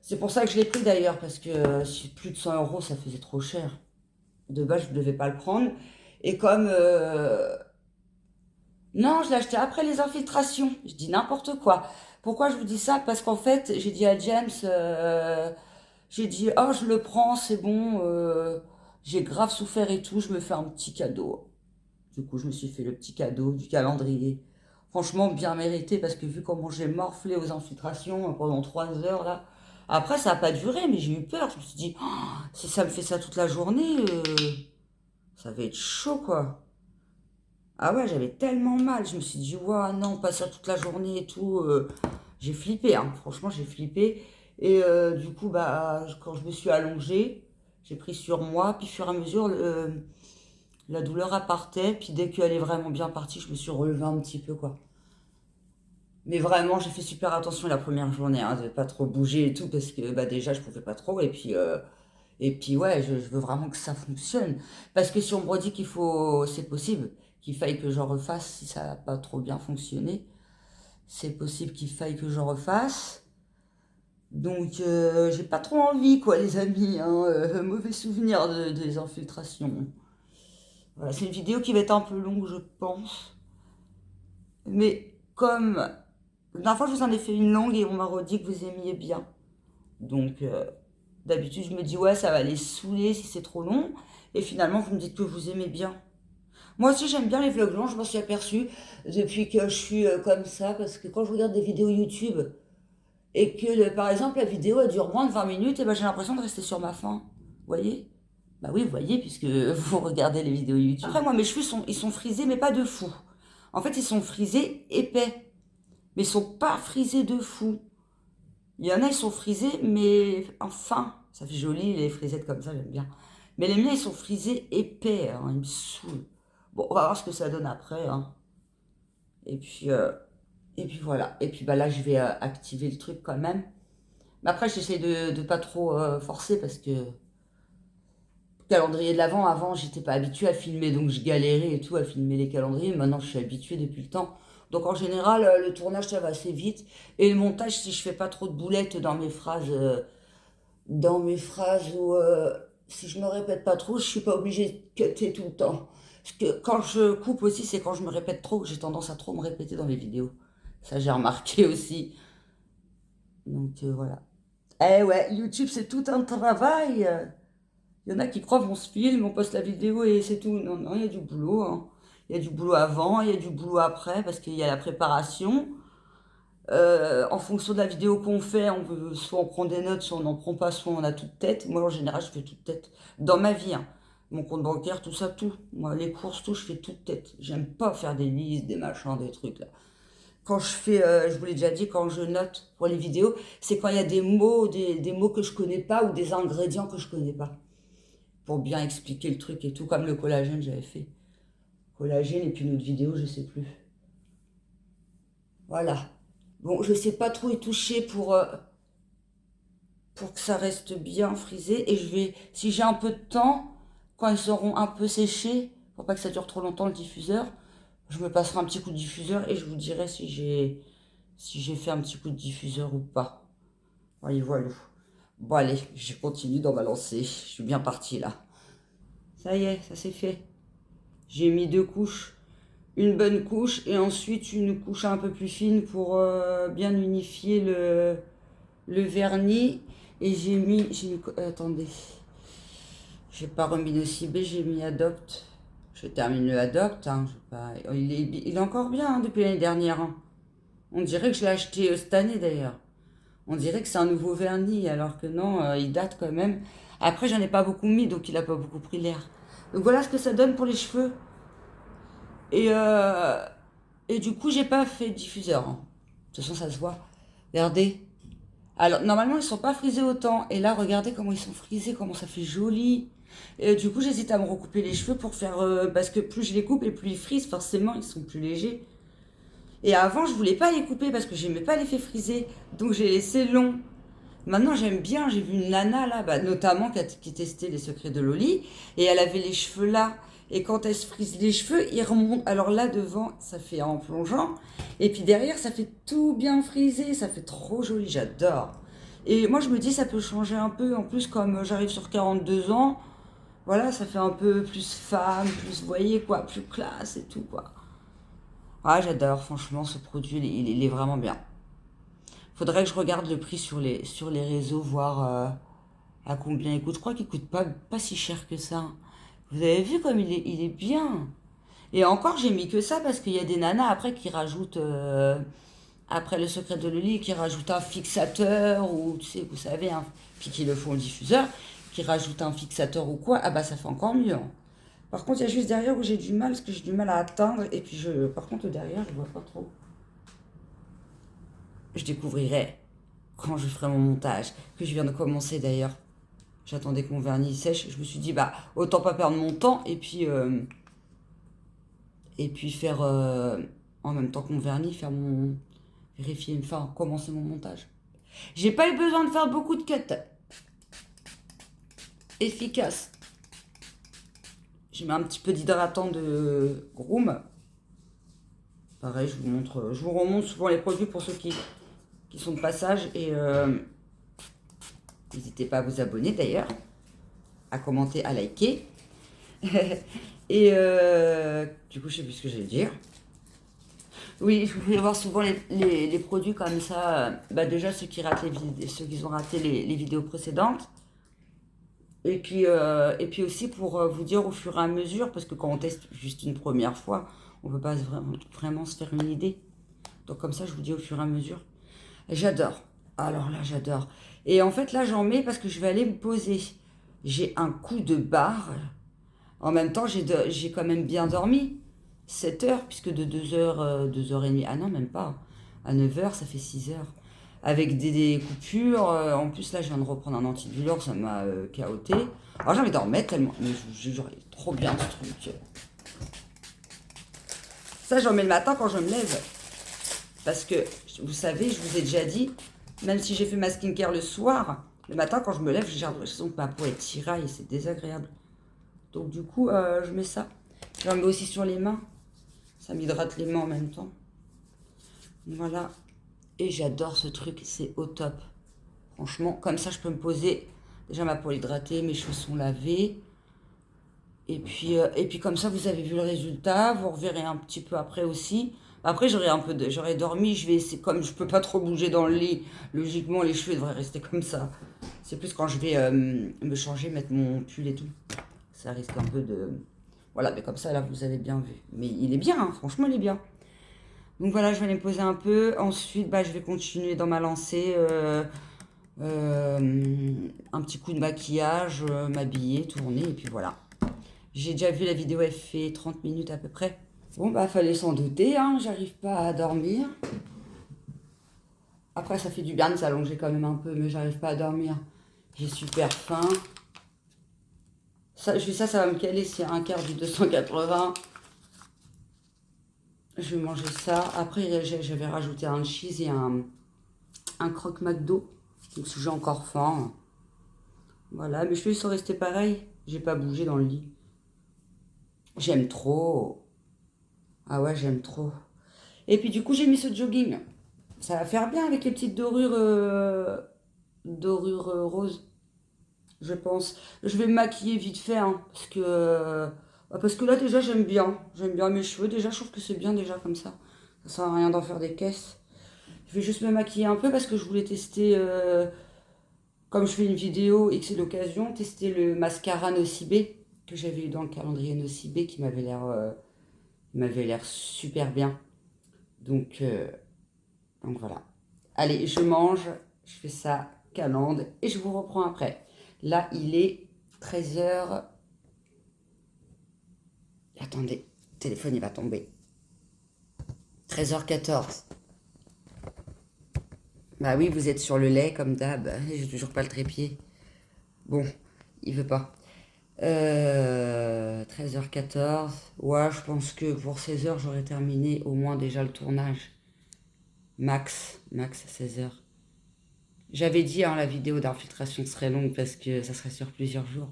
C'est pour ça que je l'ai pris d'ailleurs, parce que plus de 100 euros, ça faisait trop cher. De base, je ne devais pas le prendre. Et comme... Non, je l'ai acheté après les infiltrations. Je dis n'importe quoi. Pourquoi je vous dis ça? Parce qu'en fait, j'ai dit à James, j'ai dit, oh, je le prends, c'est bon, j'ai grave souffert et tout, je me fais un petit cadeau. Du coup, je me suis fait le petit cadeau du calendrier. Franchement, bien mérité, parce que vu comment j'ai morflé aux infiltrations pendant 3 heures, là. Après, ça n'a pas duré, mais j'ai eu peur. Je me suis dit, oh, si ça me fait ça toute la journée, ça va être chaud, quoi. Ah ouais, j'avais tellement mal. Je me suis dit, ouais, non, pas ça toute la journée et tout. J'ai flippé, hein. Franchement, j'ai flippé. Et du coup, bah, quand je me suis allongée, j'ai pris sur moi. Puis, au fur et à mesure, la douleur partait. Puis, dès qu'elle est vraiment bien partie, je me suis relevée un petit peu, quoi. Mais vraiment, j'ai fait super attention la première journée, hein, de pas trop bouger et tout, parce que bah, déjà, je pouvais pas trop. Et puis ouais, je veux vraiment que ça fonctionne. Parce que si on me dit qu'il faut, c'est possible qu'il faille que je refasse si ça n'a pas trop bien fonctionné. C'est possible qu'il faille que je refasse. Donc, j'ai pas trop envie, quoi, les amis. Hein, mauvais souvenir des infiltrations. Voilà, c'est une vidéo qui va être un peu longue, je pense. Mais comme la dernière fois, je vous en ai fait une longue et on m'a redit que vous aimiez bien. Donc, d'habitude, je me dis, ouais, ça va les saouler si c'est trop long. Et finalement, vous me dites que vous aimez bien. Moi aussi, j'aime bien les vlogs longs, je m'en suis aperçue depuis que je suis comme ça. Parce que quand je regarde des vidéos YouTube et que, par exemple, la vidéo elle dure moins de 20 minutes, et ben, j'ai l'impression de rester sur ma faim. Vous voyez? Bah oui, vous voyez, puisque vous regardez les vidéos YouTube. Après, moi, mes cheveux, ils sont frisés, mais pas de fou. En fait, ils sont frisés épais. Mais ils sont pas frisés de fou. Il y en a, ils sont frisés, mais enfin, ça fait joli, les frisettes comme ça, j'aime bien. Mais les miens, ils sont frisés épais, hein, ils me saoulent. Bon, on va voir ce que ça donne après. Hein. Et puis, voilà. Et puis bah, là, je vais activer le truc quand même. Mais après, j'essaie de pas trop forcer parce que calendrier de l'avant, avant, j'étais pas habituée à filmer, donc je galérais et tout à filmer les calendriers. Maintenant, je suis habituée depuis le temps. Donc en général, le tournage, ça va assez vite. Et le montage, si je fais pas trop de boulettes dans mes phrases ou si je me répète pas trop, je suis pas obligée de cutter tout le temps. Parce que quand je coupe aussi, c'est quand je me répète trop. J'ai tendance à trop me répéter dans les vidéos. Ça, j'ai remarqué aussi. Donc voilà. Eh ouais, YouTube, c'est tout un travail. Il y en a qui croient qu'on se filme, on poste la vidéo et c'est tout. Non, non, il y a du boulot. Hein. Il y a du boulot avant, il y a du boulot après, parce qu'il y a la préparation. En fonction de la vidéo qu'on fait, soit on prend des notes, soit on n'en prend pas, soit on a toute tête. Moi, en général, je fais toute tête. Dans ma vie, hein. Mon compte bancaire, tout ça, tout. Moi, les courses, tout, je fais toute tête. J'aime pas faire des listes, des machins, des trucs, là. Quand je fais, je vous l'ai déjà dit, quand je note pour les vidéos, c'est quand il y a des mots, des mots que je connais pas ou des ingrédients que je connais pas. Pour bien expliquer le truc et tout, comme le collagène, j'avais fait. Collagène et puis une autre vidéo, je sais plus. Voilà. Bon, je sais pas trop y toucher pour que ça reste bien frisé. Et je vais, si j'ai un peu de temps, quand ils seront un peu séchés, pour pas que ça dure trop longtemps le diffuseur, je me passerai un petit coup de diffuseur et je vous dirai si j'ai fait un petit coup de diffuseur ou pas. Voyez, voilà. Bon allez, je continue dans ma lancée. Je suis bien partie là. Ça y est, ça c'est fait. J'ai mis 2 couches. Une bonne couche et ensuite une couche un peu plus fine pour bien unifier le vernis. Et attendez, j'ai pas remis le CB, j'ai mis Adopt. Je termine le Adopt. Hein, il est encore bien hein, depuis l'année dernière. Hein. On dirait que je l'ai acheté cette année d'ailleurs. On dirait que c'est un nouveau vernis alors que non, il date quand même. Après, j'en ai pas beaucoup mis donc il a pas beaucoup pris l'air. Donc voilà ce que ça donne pour les cheveux. Et du coup, j'ai pas fait de diffuseur. Hein. De toute façon, ça se voit. Regardez. Alors, normalement, ils sont pas frisés autant. Et là, regardez comment ils sont frisés, comment ça fait joli. Et du coup, j'hésite à me recouper les cheveux pour faire... parce que plus je les coupe et plus ils frisent, forcément, ils sont plus légers. Et avant, je voulais pas les couper parce que j'aimais pas l'effet frisé. Donc, j'ai laissé long. Maintenant, j'aime bien. J'ai vu une nana, là, bah, notamment, qui testait les secrets de Loli. Et elle avait les cheveux là. Et quand elle se frise les cheveux, ils remontent. Alors là, devant, ça fait en plongeant. Et puis derrière, ça fait tout bien frisé. Ça fait trop joli, j'adore. Et moi, je me dis, ça peut changer un peu. En plus, comme j'arrive sur 42 ans, voilà, ça fait un peu plus femme, plus, vous voyez, quoi, plus classe et tout, quoi. Ah, j'adore, franchement, ce produit, il est vraiment bien. Faudrait que je regarde le prix sur les réseaux, voir à combien il coûte. Je crois qu'il coûte pas si cher que ça. Vous avez vu comme il est bien. Et encore, j'ai mis que ça parce qu'il y a des nanas après qui rajoutent, après le secret de Loli, qui rajoutent un fixateur ou, tu sais, vous savez, hein, puis qui le font au diffuseur, qui rajoutent un fixateur ou quoi. Ah bah, ça fait encore mieux, hein. Par contre, il y a juste derrière où j'ai du mal, parce que j'ai du mal à atteindre. Et puis, par contre, derrière, je vois pas trop. Je découvrirai quand je ferai mon montage, que je viens de commencer d'ailleurs. J'attendais que mon vernis sèche. Je me suis dit, bah, autant pas perdre mon temps et puis faire, en même temps que mon vernis, faire mon. Vérifier, enfin, commencer mon montage. J'ai pas eu besoin de faire beaucoup de cuts. Efficace. J'ai mis un petit peu d'hydratant de Groom. Pareil, je vous montre, je vous remonte souvent les produits pour ceux qui sont de passage. Et n'hésitez pas à vous abonner d'ailleurs, à commenter, à liker. Et du coup, je sais plus ce que j'allais dire. Oui, je voulais voir souvent les produits comme ça. Bah déjà, ceux qui ratent ceux qui ont raté les vidéos précédentes. Et puis aussi pour vous dire au fur et à mesure, parce que quand on teste juste une première fois, on ne peut pas vraiment se faire une idée. Donc comme ça, je vous dis au fur et à mesure. J'adore. Alors là, j'adore. Et en fait, là, j'en mets parce que je vais aller me poser. J'ai un coup de barre. En même temps, j'ai quand même bien dormi. 7 heures, puisque de 2 heures, 2h30. Ah non, même pas. À 9 heures, ça fait 6 heures. Avec des coupures. En plus, là, je viens de reprendre un antidouleur, ça m'a chaoté. Alors, j'ai envie d'en remettre tellement. Mais je vous jure, il est trop bien ce truc. Ça, j'en mets le matin quand je me lève. Parce que, vous savez, je vous ai déjà dit, même si j'ai fait ma skincare le soir, le matin, quand je me lève, j'ai l'impression que ma peau est tiraille et c'est désagréable. Donc, du coup, je mets ça. J'en mets aussi sur les mains. Ça m'hydrate les mains en même temps. Voilà. Et j'adore ce truc, c'est au top. Franchement, comme ça, je peux me poser. Déjà, ma peau est hydratée, mes cheveux sont lavés. Et puis comme ça, vous avez vu le résultat. Vous reverrez un petit peu après aussi. Après, j'aurais dormi. Je vais essayer, comme je peux pas trop bouger dans le lit, logiquement, les cheveux devraient rester comme ça. C'est plus quand je vais me changer, mettre mon pull et tout. Ça risque un peu de... Voilà, mais comme ça, là, vous avez bien vu. Mais il est bien, hein, franchement, il est bien. Donc voilà, je vais aller me poser un peu. Ensuite, bah, je vais continuer dans ma lancée. Un petit coup de maquillage, m'habiller, tourner, et puis voilà. J'ai déjà vu la vidéo, elle fait 30 minutes à peu près. Bon, bah, fallait s'en douter, hein, j'arrive pas à dormir. Après, ça fait du bien de s'allonger quand même un peu, mais j'arrive pas à dormir. J'ai super faim. Ça, ça va me caler, c'est un quart du 280. Je vais manger ça. Après, j'avais rajouté un cheese et un croque McDo. Donc, si j'ai encore faim. Voilà, mes cheveux ils sont restés pareils. J'ai pas bougé dans le lit. J'aime trop. Ah ouais, j'aime trop. Et puis, du coup, j'ai mis ce jogging. Ça va faire bien avec les petites dorures roses, je pense. Je vais me maquiller vite fait, hein, parce que là, déjà, j'aime bien. J'aime bien mes cheveux. Déjà, je trouve que c'est bien déjà comme ça. Ça sert à rien d'en faire des caisses. Je vais juste me maquiller un peu parce que je voulais tester, comme je fais une vidéo et que c'est l'occasion, tester le mascara Nocibé que j'avais eu dans le calendrier Nocibé qui m'avait l'air super bien. Donc voilà. Allez, je mange, je fais ça, calende, et je vous reprends après. Là, il est 13h. Attendez, le téléphone, il va tomber. 13h14. Bah oui, vous êtes sur le lait, comme d'hab. J'ai toujours pas le trépied. Bon, il veut pas. 13h14. Ouais, je pense que pour 16h, j'aurais terminé au moins déjà le tournage. Max 16h. J'avais dit, hein, la vidéo d'infiltration serait longue parce que ça serait sur plusieurs jours.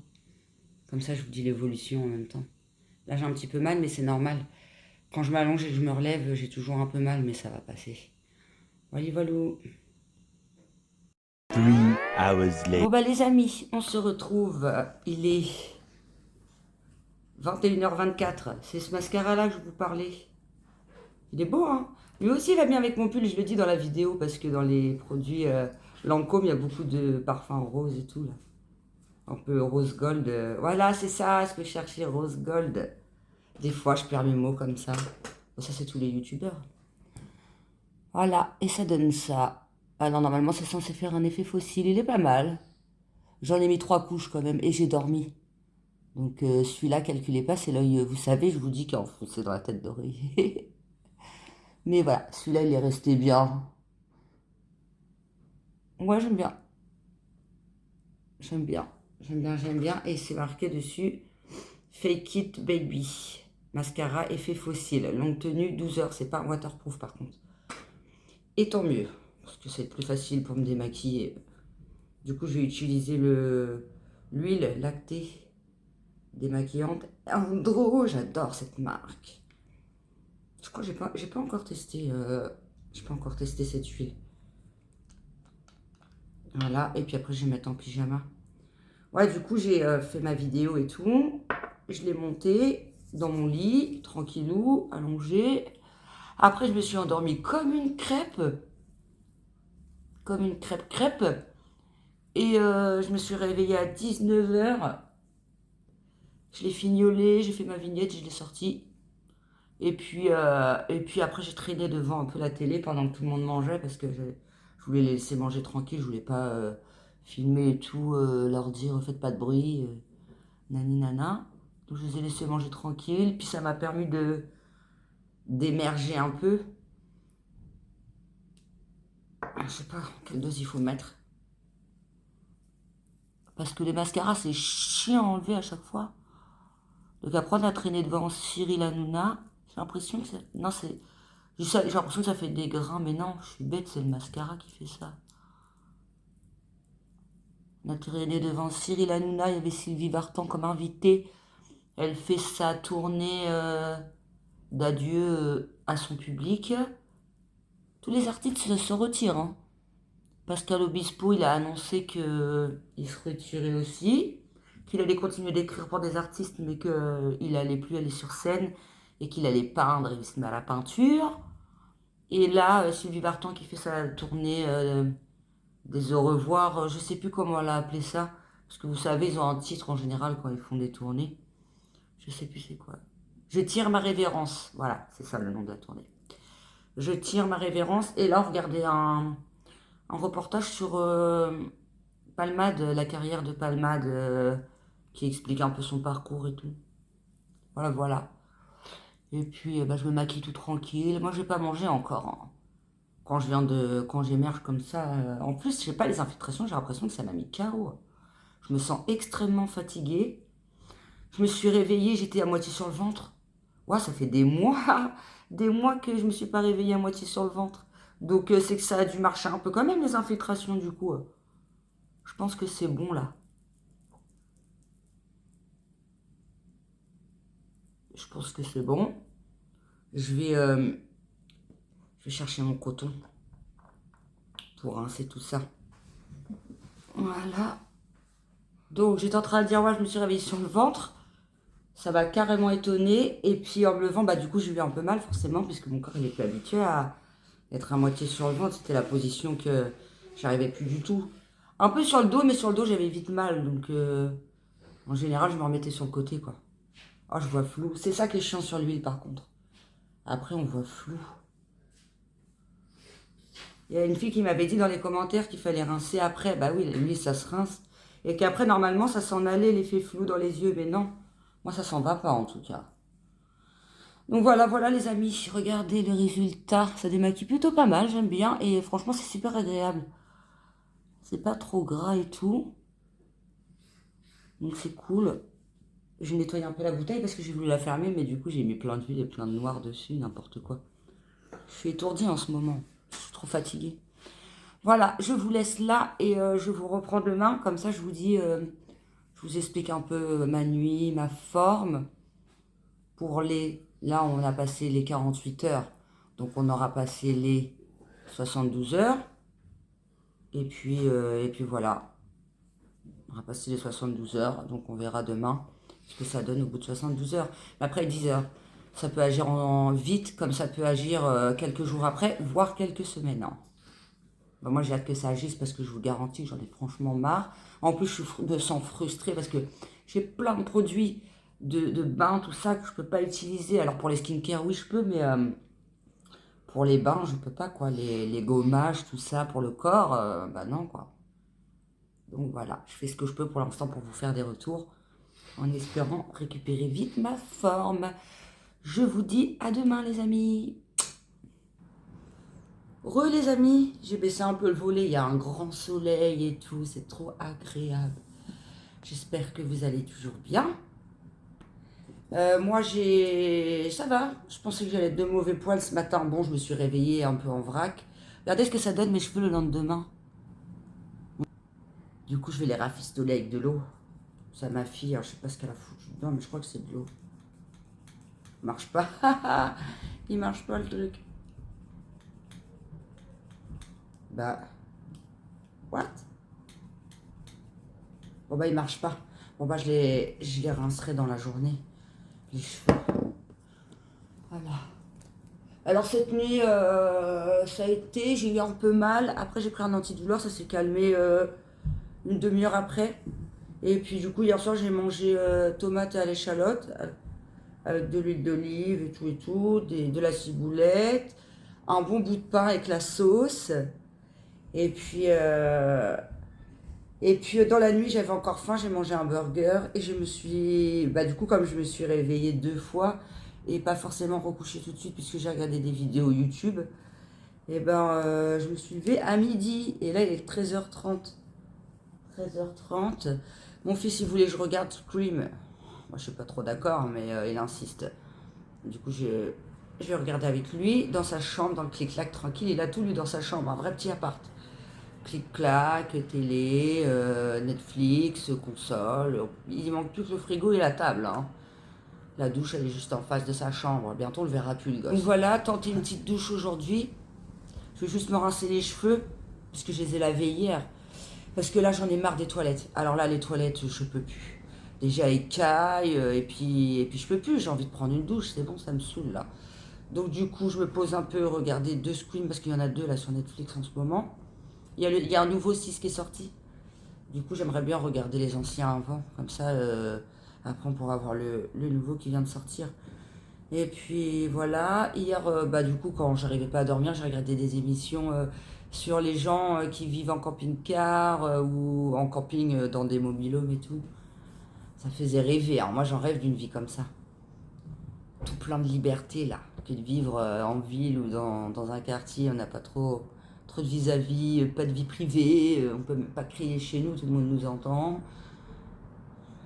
Comme ça, je vous dis l'évolution en même temps. Là, j'ai un petit peu mal, mais c'est normal. Quand je m'allonge et que je me relève, j'ai toujours un peu mal, mais ça va passer. Voilà, voilà. hours later. Bon bah les amis, on se retrouve, il est 21h24, c'est ce mascara là que je vous parlais. Il est beau hein. Lui aussi il va bien avec mon pull, je le dis dans la vidéo parce que dans les produits Lancôme il y a beaucoup de parfums rose et tout là. Un peu rose gold, voilà c'est ça ce que je cherchais, rose gold. Des fois je perds mes mots comme ça. Bon, ça c'est tous les youtubeurs. Voilà, et ça donne ça. Alors normalement c'est censé faire un effet fossile, il est pas mal. J'en ai mis 3 couches quand même et j'ai dormi. Donc celui-là, calculez pas, c'est l'œil, vous savez, je vous dis qu'il est enfoncé dans la tête d'oreiller. Mais voilà, celui-là, il est resté bien. Ouais, j'aime bien. J'aime bien. J'aime bien, j'aime bien. Et c'est marqué dessus, Fake It Baby. Mascara effet fossile. Longue tenue, 12 heures. C'est pas waterproof par contre. Et tant mieux. Parce que c'est plus facile pour me démaquiller. Du coup, je vais utiliser l'huile lactée démaquillante Andro, j'adore cette marque. Je crois que j'ai pas encore testé cette huile. Voilà, et puis après je vais mettre en pyjama. Ouais, du coup j'ai fait ma vidéo et tout. Je l'ai montée dans mon lit, tranquillou, allongée. Après je me suis endormie comme une crêpe. Comme une crêpe. Et je me suis réveillée à 19h. Je l'ai fignolé, j'ai fait ma vignette, je l'ai sortie. Et puis après, j'ai traîné devant un peu la télé pendant que tout le monde mangeait parce que je voulais les laisser manger tranquille. Je voulais pas filmer et tout, leur dire faites pas de bruit, nani nana. Donc je les ai laissés manger tranquille. Puis ça m'a permis d'émerger un peu. Je sais pas quelle dose il faut mettre. Parce que les mascaras, c'est chiant à enlever à chaque fois. Donc après, on a traîné devant Cyril Hanouna. J'ai l'impression que c'est. Non, c'est. J'ai l'impression que ça fait des grains, mais non, je suis bête, c'est le mascara qui fait ça. On a traîné devant Cyril Hanouna, il y avait Sylvie Vartan comme invitée. Elle fait sa tournée d'adieu à son public. Tous les artistes se retirent. Hein. Pascal Obispo, il a annoncé qu'il se retirait aussi, qu'il allait continuer d'écrire pour des artistes, mais qu'il allait plus aller sur scène et qu'il allait peindre, il se met à la peinture. Et là, Sylvie Vartan qui fait sa tournée des au revoir, je sais plus comment elle a appelé ça, parce que vous savez, ils ont un titre en général quand ils font des tournées. Je sais plus c'est quoi. Je tire ma révérence, voilà, c'est ça le nom de la tournée. Je tire ma révérence, et là, regardez un reportage sur Palmade, la carrière de Palmade, qui explique un peu son parcours et tout. Voilà, voilà. Et puis, je me maquille tout tranquille. Moi, je vais pas manger encore. Hein. Quand j'émerge comme ça. En plus, je sais pas, les infiltrations, j'ai l'impression que ça m'a mis KO. Je me sens extrêmement fatiguée. Je me suis réveillée, j'étais à moitié sur le ventre. Ouais, ça fait des mois, des mois que je me suis pas réveillée à moitié sur le ventre. Donc, c'est que ça a dû marcher un peu quand même, les infiltrations, du coup. Je pense que c'est bon, là. Je pense que c'est bon. Je vais chercher mon coton pour rincer tout ça. Voilà. Donc j'étais en train de dire, ouais, je me suis réveillée sur le ventre. Ça m'a carrément étonnée. Et puis en me levant, du coup, j'ai eu un peu mal forcément, puisque mon corps, il est plus habitué à être à moitié sur le ventre. C'était la position que j'arrivais plus du tout. Un peu sur le dos, mais sur le dos, j'avais vite mal. Donc en général, je me remettais sur le côté, quoi. Oh, je vois flou. C'est ça qui est chiant sur l'huile, par contre. Après, on voit flou. Il y a une fille qui m'avait dit dans les commentaires qu'il fallait rincer après. Bah oui, l'huile, ça se rince. Et qu'après, normalement, ça s'en allait, l'effet flou dans les yeux. Mais non, moi, ça s'en va pas, en tout cas. Donc voilà, voilà, les amis. Regardez le résultat. Ça démaquille plutôt pas mal, j'aime bien. Et franchement, c'est super agréable. C'est pas trop gras et tout. Donc c'est cool. J'ai nettoyé un peu la bouteille parce que j'ai voulu la fermer. Mais du coup, j'ai mis plein d'huile et plein de noir dessus. N'importe quoi. Je suis étourdie en ce moment. Je suis trop fatiguée. Voilà, je vous laisse là et je vous reprends demain. Comme ça, je vous dis, je vous explique un peu ma nuit, ma forme. Là, on a passé les 48 heures. Donc, on aura passé les 72 heures. Et puis voilà. On va passer les 72 heures, donc on verra demain ce que ça donne au bout de 72 heures. Mais après, ils disent, ça peut agir en vite, comme ça peut agir quelques jours après, voire quelques semaines. Hein. Bah, moi, j'ai hâte que ça agisse parce que je vous garantis que j'en ai franchement marre. En plus, je me sens frustrée parce que j'ai plein de produits de bain, tout ça, que je peux pas utiliser. Alors, pour les skincare, oui, je peux, mais pour les bains, je peux pas, quoi. Les gommages, tout ça, pour le corps, bah non, quoi. Donc, voilà, je fais ce que je peux pour l'instant pour vous faire des retours en espérant récupérer vite ma forme. Je vous dis à demain, les amis. Les amis, j'ai baissé un peu le volet, il y a un grand soleil et tout, c'est trop agréable. J'espère que vous allez toujours bien. Moi, ça va, je pensais que j'allais être de mauvais poil ce matin. Bon, je me suis réveillée un peu en vrac. Regardez ce que ça donne mes cheveux le lendemain. Du coup, je vais les rafistoler avec de l'eau. Ça, ma fille, alors, je sais pas ce qu'elle a foutu dedans, mais je crois que c'est de l'eau. Il marche pas. Il marche pas le truc. Bah, what? Bon bah il marche pas. Bon bah je les rincerai dans la journée, les cheveux. Voilà. Alors cette nuit, ça a été, j'ai eu un peu mal. Après j'ai pris un antidouleur, ça s'est calmé une demi-heure après. Et puis du coup hier soir j'ai mangé tomates à l'échalote avec de l'huile d'olive et tout, de la ciboulette, un bon bout de pain avec la sauce. Et puis dans la nuit, j'avais encore faim, j'ai mangé un burger et je me suis... Bah du coup, comme je me suis réveillée 2 fois et pas forcément recouchée tout de suite puisque j'ai regardé des vidéos YouTube, et je me suis levée à midi et là il est 13h30. 13h30. Mon fils, il voulait que je regarde Scream. Moi, je suis pas trop d'accord, mais il insiste. Du coup, je vais regarder avec lui dans sa chambre, dans le clic-clac tranquille. Il a tout lu dans sa chambre, un vrai petit appart. Clic-clac, télé, Netflix, console. Il manque plus que le frigo et la table. Hein. La douche, elle est juste en face de sa chambre. Bientôt, on le verra plus, le gosse. Donc voilà, tenter une petite douche aujourd'hui. Je vais juste me rincer les cheveux, puisque je les ai lavés hier. Parce que là, j'en ai marre des toilettes. Alors là, les toilettes, je peux plus. Déjà, écailles, et puis je peux plus. J'ai envie de prendre une douche. C'est bon, ça me saoule, là. Donc du coup, je me pose un peu, regarder 2 screens, parce qu'il y en a 2 là sur Netflix en ce moment. Il y a un nouveau 6 qui est sorti. Du coup, j'aimerais bien regarder les anciens avant. Comme ça, après, on pourra voir le nouveau qui vient de sortir. Et puis, voilà. Hier, du coup, quand j'arrivais pas à dormir, j'ai regardé des émissions sur les gens qui vivent en camping-car ou en camping dans des mobil-homes et tout. Ça faisait rêver. Alors, moi, j'en rêve d'une vie comme ça. Tout plein de liberté, là. Que de vivre en ville ou dans un quartier. On n'a pas trop de vis-à-vis, pas de vie privée, on peut même pas crier chez nous, tout le monde nous entend.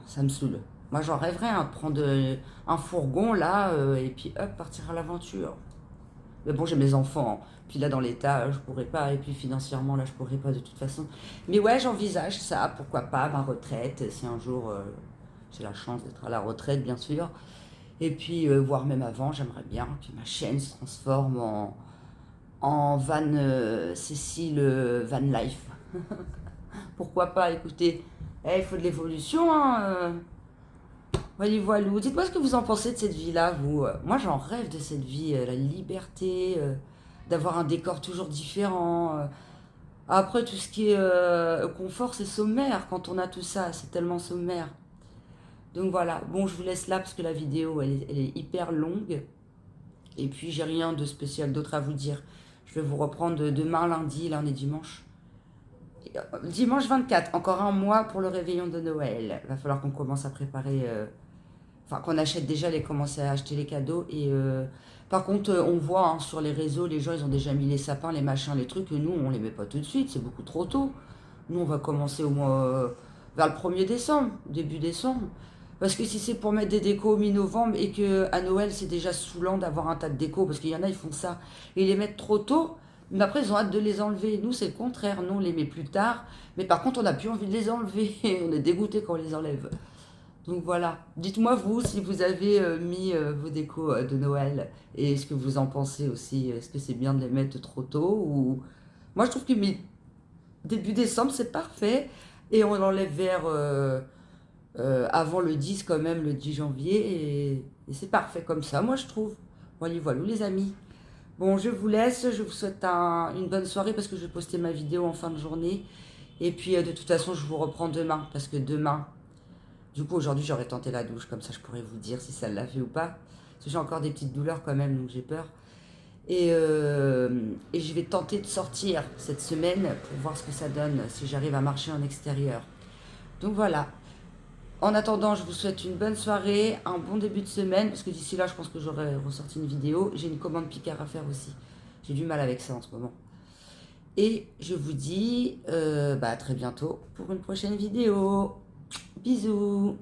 Ça me saoule. Moi j'en rêverais, hein, de prendre un fourgon là, et puis hop, partir à l'aventure. Mais bon, j'ai mes enfants, hein. Puis là dans l'état, je pourrais pas, et puis financièrement là, je pourrais pas de toute façon. Mais ouais, j'envisage ça, pourquoi pas, ma retraite, si un jour j'ai la chance d'être à la retraite, bien sûr. Et puis, voire même avant, j'aimerais bien que ma chaîne se transforme en van Cécile Van Life. Pourquoi pas, écoutez, il faut de l'évolution, hein. Voilà. Dites-moi ce que vous en pensez de cette vie-là, vous. Moi, j'en rêve de cette vie, la liberté, d'avoir un décor toujours différent. Après, tout ce qui est confort, c'est sommaire. Quand on a tout ça, c'est tellement sommaire. Donc voilà, bon, je vous laisse là parce que la vidéo, elle est hyper longue. Et puis, j'ai rien de spécial d'autre à vous dire. Je vais vous reprendre demain, lundi, là on est dimanche. Dimanche 24, encore un mois pour le réveillon de Noël. Il va falloir qu'on commence à préparer, qu'on achète déjà, commencer à acheter les cadeaux. Et par contre, on voit hein, sur les réseaux, les gens, ils ont déjà mis les sapins, les machins, les trucs. Et nous, on les met pas tout de suite, c'est beaucoup trop tôt. Nous, on va commencer au mois, vers le 1er décembre, début décembre. Parce que si c'est pour mettre des décos mi-novembre et qu'à Noël, c'est déjà saoulant d'avoir un tas de décos, parce qu'il y en a, ils font ça, et ils les mettent trop tôt, mais après, ils ont hâte de les enlever. Nous, c'est le contraire. Nous, on les met plus tard, mais par contre, on n'a plus envie de les enlever. On est dégoûté quand on les enlève. Donc voilà. Dites-moi, vous, si vous avez mis vos décos de Noël, et ce que vous en pensez aussi. Est-ce que c'est bien de les mettre trop tôt ou... Moi, je trouve que début décembre, c'est parfait. Et on l'enlève vers avant le 10 quand même, le 10 janvier. Et c'est parfait comme ça, moi je trouve. Voilà, voilà les amis. Bon, je vous laisse, je vous souhaite une bonne soirée parce que je vais poster ma vidéo en fin de journée. Et puis de toute façon, je vous reprends demain parce que demain, du coup aujourd'hui j'aurais tenté la douche, comme ça je pourrais vous dire si ça l'a fait ou pas. Parce que j'ai encore des petites douleurs quand même, donc j'ai peur. Et je vais tenter de sortir cette semaine pour voir ce que ça donne, si j'arrive à marcher en extérieur. Donc voilà. En attendant, je vous souhaite une bonne soirée, un bon début de semaine, parce que d'ici là, je pense que j'aurai ressorti une vidéo. J'ai une commande Picard à faire aussi. J'ai du mal avec ça en ce moment. Et je vous dis à très bientôt pour une prochaine vidéo. Bisous.